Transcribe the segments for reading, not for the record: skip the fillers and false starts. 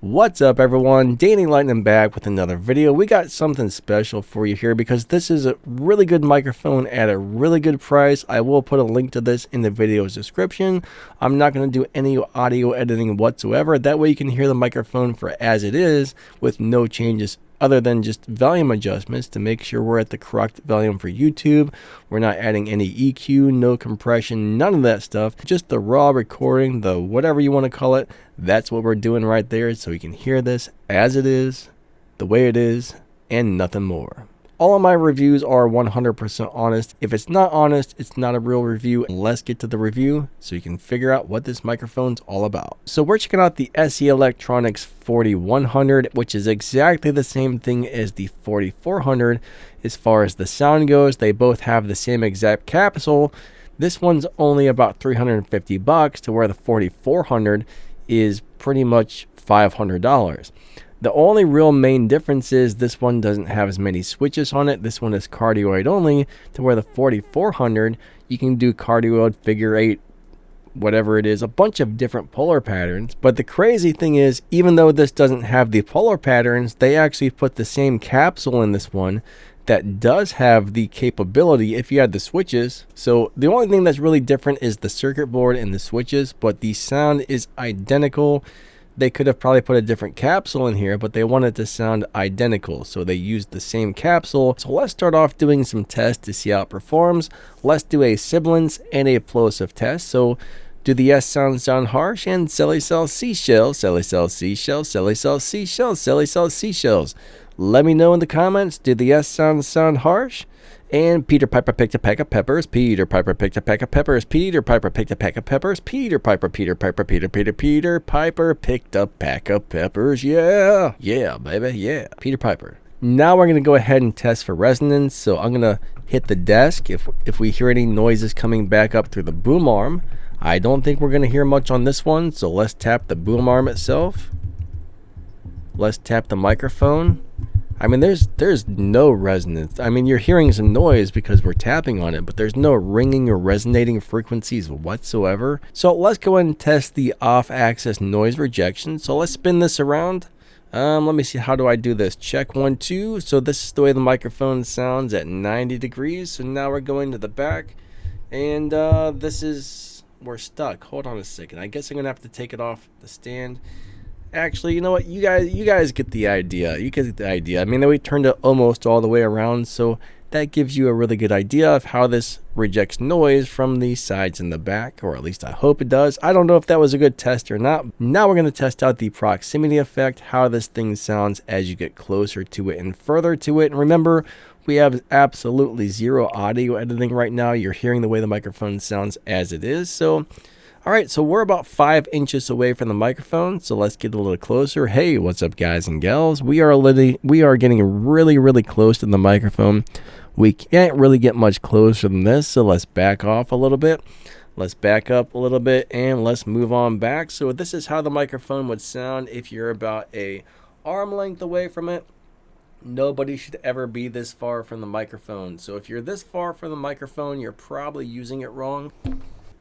What's up everyone, Danny Lightning back with another video. We got something special for you here because this is a really good microphone at a really good price. I will put a link to this in the video's description. I'm not going to do any audio editing whatsoever. That way you can hear the microphone for as it is with no changes other than just volume adjustments to make sure we're at the correct volume for YouTube. We're not adding any EQ, no compression, none of that stuff. Just the raw recording, the whatever you want to call it. That's what we're doing right there, so you can hear this as it is, the way it is, and nothing more. All of my reviews are 100% honest. If it's not honest, it's not a real review. Let's get to the review so you can figure out what this microphone's all about. So we're checking out the SE Electronics 4100, which is exactly the same thing as the 4400 as far as the sound goes. They both have the same exact capsule. This one's only about $350 to where the 4400 is pretty much $500. The only real main difference is this one doesn't have as many switches on it. This one is cardioid only, to where the 4400 you can do cardioid, figure eight, whatever it is, a bunch of different polar patterns. But the crazy thing is, even though this doesn't have the polar patterns, they actually put the same capsule in this one that does have the capability if you had the switches. So the only thing that's really different is the circuit board and the switches, but the sound is identical. They could have probably put a different capsule in here, but they wanted to sound identical, so they used the same capsule. So let's start off doing some tests to see how it performs. Let's do a Sibilance and a Plosive test. So do the S sound harsh? And silly cell seashells, silly cell seashells, silly cell seashells, silly cell seashells. Let me know in the comments, do the S sound harsh? And Peter Piper picked a pack of peppers. Peter Piper picked a pack of peppers. Peter Piper picked a pack of peppers. Peter Piper picked a pack of peppers. Yeah. Yeah, baby. Yeah. Peter Piper. Now we're going to go ahead and test for resonance. So I'm going to hit the desk. If we hear any noises coming back up through the boom arm, I don't think we're going to hear much on this one. So let's tap the boom arm itself. Let's tap the microphone. I mean, there's no resonance. I mean, you're hearing some noise because we're tapping on it, but there's no ringing or resonating frequencies whatsoever. So let's go ahead and test the off-axis noise rejection. So let's spin this around. Let me see, how do I do this? Check 1, 2. So this is the way the microphone sounds at 90 degrees. So now we're going to the back, and we're stuck. Hold on a second. I guess I'm gonna have to take it off the stand. Actually, you know what? You guys get the idea. You get the idea. I mean, we turned it almost all the way around, so that gives you a really good idea of how this rejects noise from the sides and the back, or at least I hope it does. I don't know if that was a good test or not. Now we're going to test out the proximity effect, how this thing sounds as you get closer to it and further to it. And remember, we have absolutely zero audio editing right now. You're hearing the way the microphone sounds as it is. So all right, so we're about 5 inches away from the microphone, so let's get a little closer. Hey, what's up, guys and gals? We are getting really close to the microphone. We can't really get much closer than this, so let's back off a little bit. Let's back up a little bit, and let's move on back. So this is how the microphone would sound if you're about a arm length away from it. Nobody should ever be this far from the microphone. So if you're this far from the microphone, you're probably using it wrong.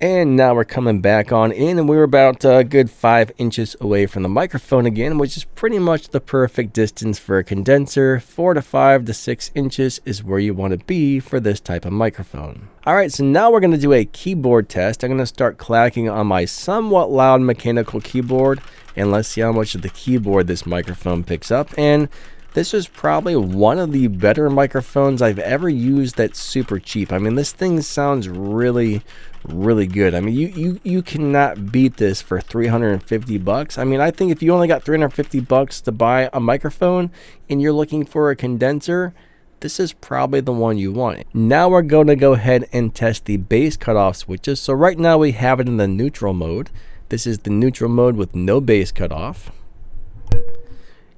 And now we're coming back on in, and we're about a good 5 inches away from the microphone again, which is pretty much the perfect distance for a condenser. 4 to 5 to 6 inches is where you want to be for this type of microphone. All right, so now we're going to do a keyboard test. I'm going to start clacking on my somewhat loud mechanical keyboard, and let's see how much of the keyboard this microphone picks up. And this is probably one of the better microphones I've ever used that's super cheap. I mean, this thing sounds really good. I mean, you cannot beat this for $350. I mean, I think if you only got $350 to buy a microphone and you're looking for a condenser, this is probably the one you want. Now we're going to go ahead and test the bass cutoff switches. So right now we have it in the neutral mode. This is the neutral mode with no bass cutoff.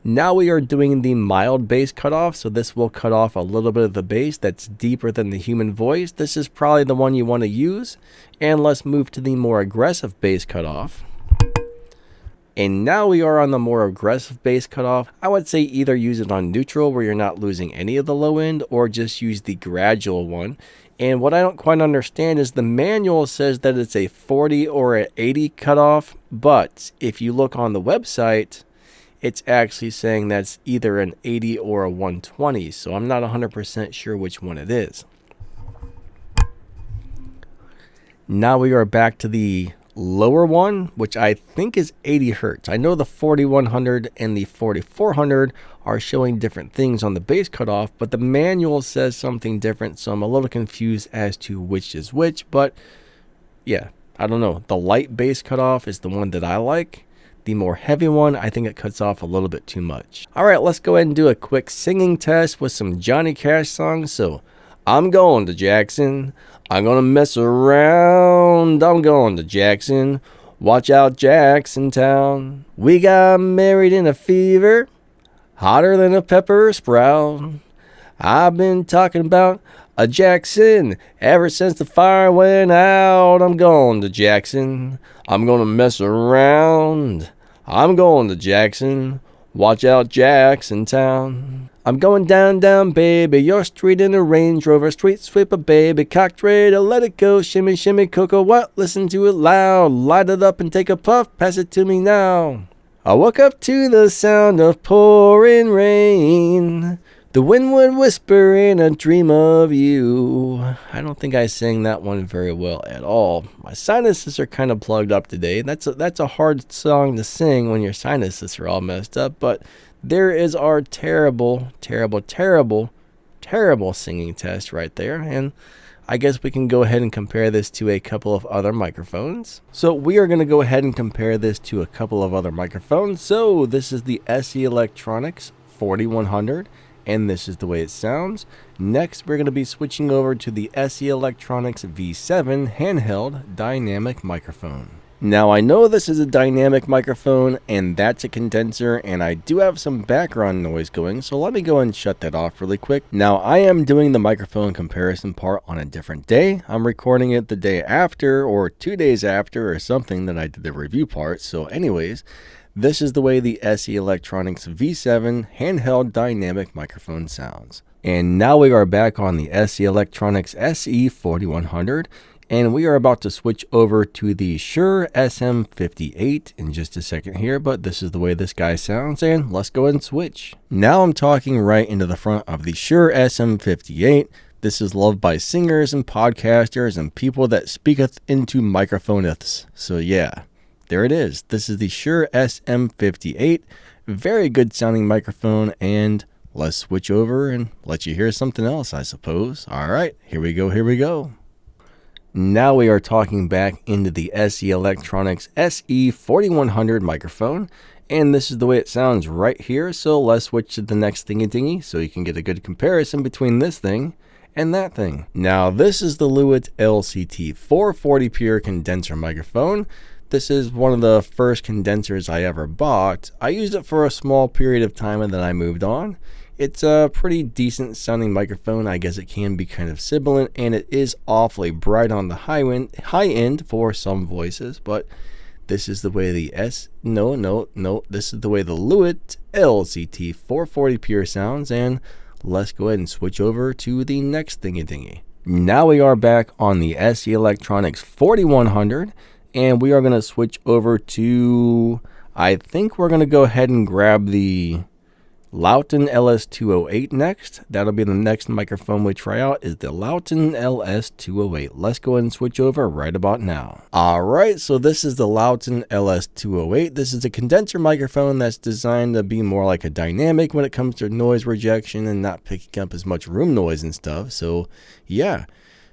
Now we are doing the mild bass cutoff, so this will cut off a little bit of the bass that's deeper than the human voice. This is probably the one you want to use. And let's move to the more aggressive bass cutoff. And now we are on the more aggressive bass cutoff. I would say either use it on neutral where you're not losing any of the low end, or just use the gradual one. And what I don't quite understand is the manual says that it's a 40 or an 80 cutoff, but if you look on the website, it's actually saying that's either an 80 or a 120. So I'm not 100% sure which one it is. Now we are back to the lower one, which I think is 80 hertz. I know the 4100 and the 4400 are showing different things on the bass cutoff, but the manual says something different, so I'm a little confused as to which is which. But yeah, I don't know. The light bass cutoff is the one that I like. The more heavy one, I think it cuts off a little bit too much. All right, let's go ahead and do a quick singing test with some Johnny Cash songs. So I'm going to Jackson. I'm gonna mess around. I'm going to Jackson. Watch out, Jackson Town. We got married in a fever, hotter than a pepper sprout. I've been talking about a Jackson ever since the fire went out. I'm going to Jackson. I'm gonna mess around. I'm going to Jackson. Watch out, Jackson Town. I'm going down, down, baby, your street in a Range Rover, street sweeper, baby, cocked ready to let it go, shimmy, shimmy, cocoa, what? Listen to it loud, light it up and take a puff, pass it to me now. I woke up to the sound of pouring rain, the wind would whisper in a dream of you. I don't think I sang that one very well at all. My sinuses are kind of plugged up today. That's a hard song to sing when your sinuses are all messed up, but there is our terrible, terrible, terrible, terrible singing test right there. And I guess we can go ahead and compare this to a couple of other microphones. So we are going to go ahead and compare this to a couple of other microphones. So this is the SE Electronics 4100, and this is the way it sounds. Next, we're going to be switching over to the SE Electronics V7 handheld dynamic microphone. Now I know this is a dynamic microphone and that's a condenser, and I do have some background noise going, so let me go and shut that off really quick. Now I am doing the microphone comparison part on a different day. I'm recording it the day after or 2 days after or something that I did the review part. So anyways, this is the way the SE Electronics V7 handheld dynamic microphone sounds. And now we are back on the SE Electronics SE4100. And we are about to switch over to the Shure SM58 in just a second here, but this is the way this guy sounds, and let's go ahead and switch. Now I'm talking right into the front of the Shure SM58. This is loved by singers and podcasters and people that speaketh into microphoneths. So yeah, there it is. This is the Shure SM58. Very good sounding microphone, and let's switch over and let you hear something else, I suppose. All right, here we go, here we go. Now we are talking back into the SE Electronics SE4100 microphone, and this is the way it sounds right here. So let's switch to the next thingy so you can get a good comparison between this thing and that thing. Now this is the Lewitt LCT 440 pure condenser microphone. This is one of the first condensers I ever bought. I used it for a small period of time and then I moved on. It's a pretty decent sounding microphone. I guess it can be kind of sibilant, and it is awfully bright on the high end for some voices, but this is the way the this is the way the Lewitt LCT 440 pure sounds, and let's go ahead and switch over to the next thingy. Now we are back on the SE Electronics 4100, and we are going to switch over to, I think we're going to go ahead and grab the Lauten LS 208 next. That'll be the next microphone we try out, is the Lauten LS 208. Let's go ahead and switch over right about now. Alright, so this is the Lauten LS 208. This is a condenser microphone that's designed to be more like a dynamic when it comes to noise rejection and not picking up as much room noise and stuff. So yeah,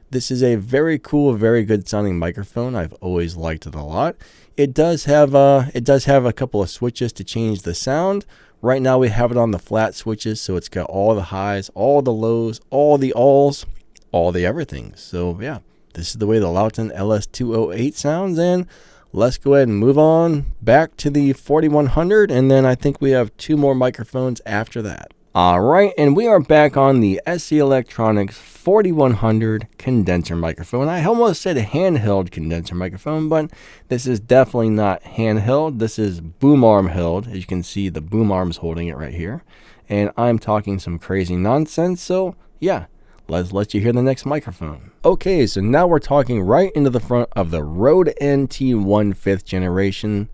this is a very cool, very good sounding microphone. I've always liked it a lot. It does have a couple of switches to change the sound. Right now we have it on the flat switches, so it's got all the highs, all the lows, all the alls, all the everything. So yeah, this is the way the Lauten LS 208 sounds, and let's go ahead and move on back to the 4100, and then I think we have two more microphones after that. Alright, and we are back on the SE Electronics 4100 condenser microphone. I almost said handheld condenser microphone, but this is definitely not handheld. This is boom arm held. As you can see, the boom arm's holding it right here. And I'm talking some crazy nonsense, so yeah, let's let you hear the next microphone. Okay, so now we're talking right into the front of the Rode NT1 5th generation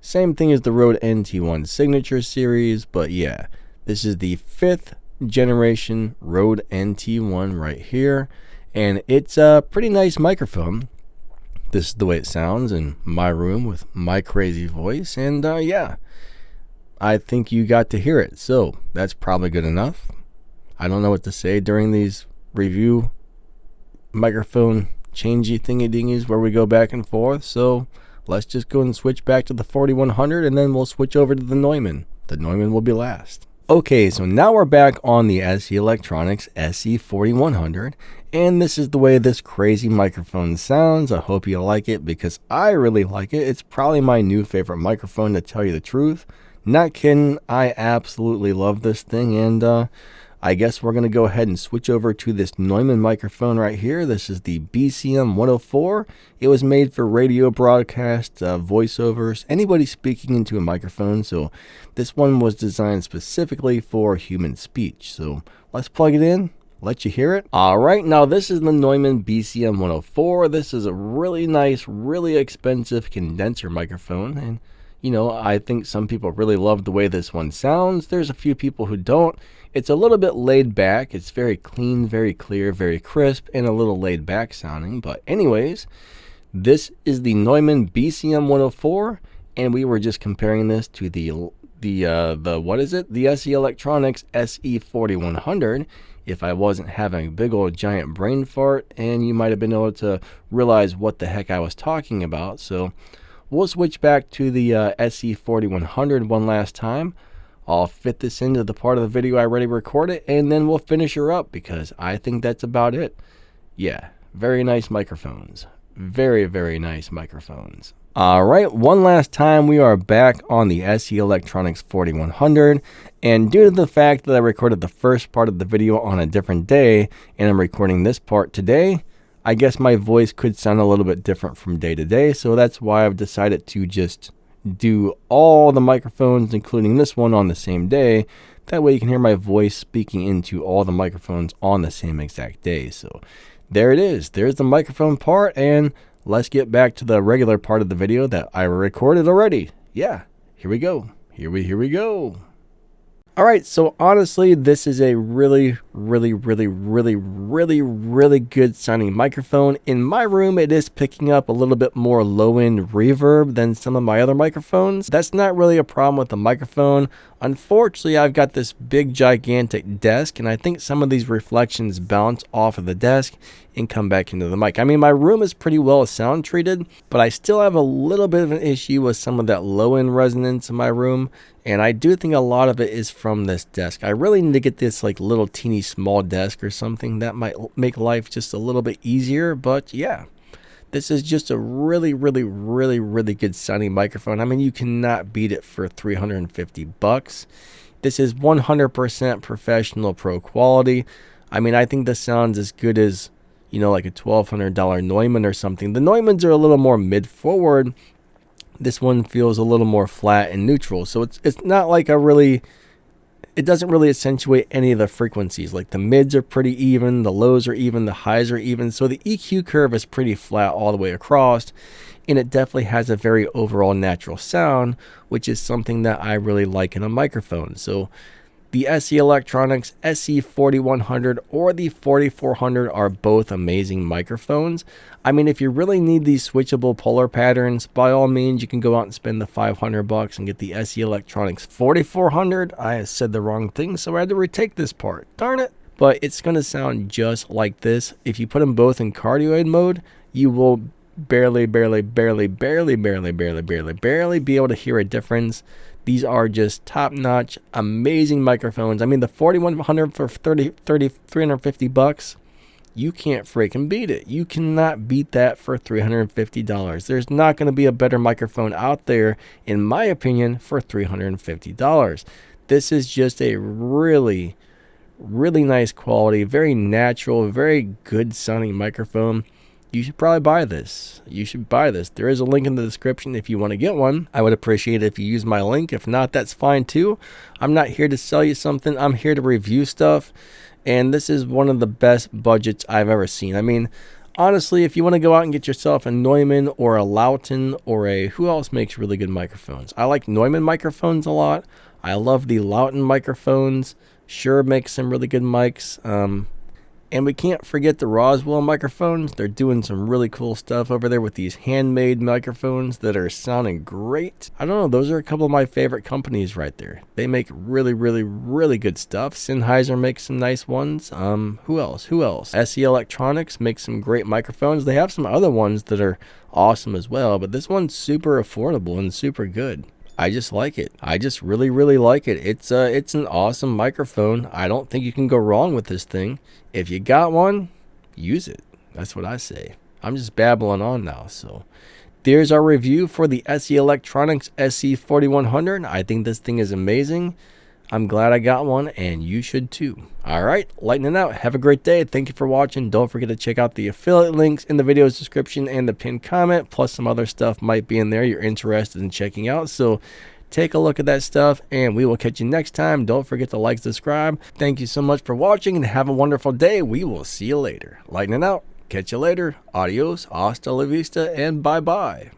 Same thing as the Rode NT1 Signature series, but yeah, this is the 5th generation Rode NT1 right here, and it's a pretty nice microphone. This is the way it sounds in my room with my crazy voice, and yeah, I think you got to hear it, so that's probably good enough. I don't know what to say during these review microphone changey thingy dingies where we go back and forth, so let's just go and switch back to the 4100, and then we'll switch over to the Neumann. The Neumann will be last. Okay, so now we're back on the SE Electronics SE4100, and this is the way this crazy microphone sounds. I hope you like it, because I really like it. It's probably my new favorite microphone, to tell you the truth. Not kidding, I absolutely love this thing, and I guess we're going to go ahead and switch over to this Neumann microphone right here. This is the BCM 104. It was made for radio broadcast, voiceovers, anybody speaking into a microphone. So this one was designed specifically for human speech. So let's plug it in, let you hear it. All right, now this is the Neumann BCM 104. This is a really nice, really expensive condenser microphone. And you know, I think some people really love the way this one sounds. There's a few people who don't. It's a little bit laid back. It's very clean, very clear, very crisp, and a little laid back sounding. But anyways, this is the Neumann BCM 104, and we were just comparing this to the what is it? The SE Electronics SE4100. If I wasn't having a big old giant brain fart, and you might have been able to realize what the heck I was talking about. So we'll switch back to the SE4100 one last time. I'll fit this into the part of the video I already recorded, and then we'll finish her up, because I think that's about it. Yeah, very nice microphones. Very, very nice microphones. All right, one last time, we are back on the SE Electronics 4100, and due to the fact that I recorded the first part of the video on a different day, and I'm recording this part today, I guess my voice could sound a little bit different from day to day, so that's why I've decided to just do all the microphones, including this one, on the same day. That way you can hear my voice speaking into all the microphones on the same exact day. So there it is. There's the microphone part, and let's get back to the regular part of the video that I recorded already. Yeah, here we go. Here we go. All right, so honestly, this is a really good sounding microphone. In my room, it is picking up a little bit more low-end reverb than some of my other microphones. That's not really a problem with the microphone. Unfortunately, I've got this big, gigantic desk, and I think some of these reflections bounce off of the desk and come back into the mic. I mean, my room is pretty well sound treated, but I still have a little bit of an issue with some of that low-end resonance in my room. And I do think a lot of it is from this desk. I really need to get this like little teeny small desk or something. That might make life just a little bit easier. But yeah, this is just a really good sounding microphone. I mean, you cannot beat it for $350. This is 100% professional pro quality. I mean, I think this sounds as good as, you know, like a $1,200 Neumann or something. The Neumanns are a little more mid-forward. This one feels a little more flat and neutral. So it's not like it doesn't really accentuate any of the frequencies. Like the mids are pretty even, the lows are even, the highs are even. So the EQ curve is pretty flat all the way across. And it definitely has a very overall natural sound, which is something that I really like in a microphone. So the SE Electronics SE4100 or the 4400 are both amazing microphones. I mean, if you really need these switchable polar patterns, by all means, you can go out and spend the $500 and get the SE Electronics 4400. I said the wrong thing, so I had to retake this part. Darn it. But it's going to sound just like this. If you put them both in cardioid mode, you will barely be able to hear a difference. These are just top-notch, amazing microphones. I mean, the 4100 for $350, you can't freaking beat it. You cannot beat that for $350. There's not going to be a better microphone out there, in my opinion, for $350. This is just a really nice quality, very natural, very good sounding microphone. You should probably buy this. You should buy this. There is a link in the description if you want to get one. I would appreciate it if you use my link. If not, that's fine too. I'm not here to sell you something. I'm here to review stuff. And this is one of the best budgets I've ever seen. I mean, Honestly, if you want to go out and get yourself a Neumann or a Lauten or a, who else makes really good microphones? I like Neumann microphones a lot. I love the Lauten microphones. Shure makes some really good mics. And we can't forget the Roswell microphones. They're doing some really cool stuff over there with these handmade microphones that are sounding great. I don't know, those are a couple of my favorite companies right there. They make really, really, really good stuff. Sennheiser makes some nice ones. Who else? SE Electronics makes some great microphones. They have some other ones that are awesome as well, but this one's super affordable and super good. I just like it. I just really, really like it. It's an awesome microphone. I don't think you can go wrong with this thing. If you got one, use it. That's what I say. I'm just babbling on now. So there's our review for the SE Electronics SE4100. I think this thing is amazing. I'm glad I got one, and you should too. All right, lightning out. Have a great day. Thank you for watching. Don't forget to check out the affiliate links in the video's description and the pinned comment, plus some other stuff might be in there you're interested in checking out. So take a look at that stuff, and we will catch you next time. Don't forget to like, subscribe. Thank you so much for watching, and have a wonderful day. We will see you later. Lightning out. Catch you later. Adios, hasta la vista, and bye-bye.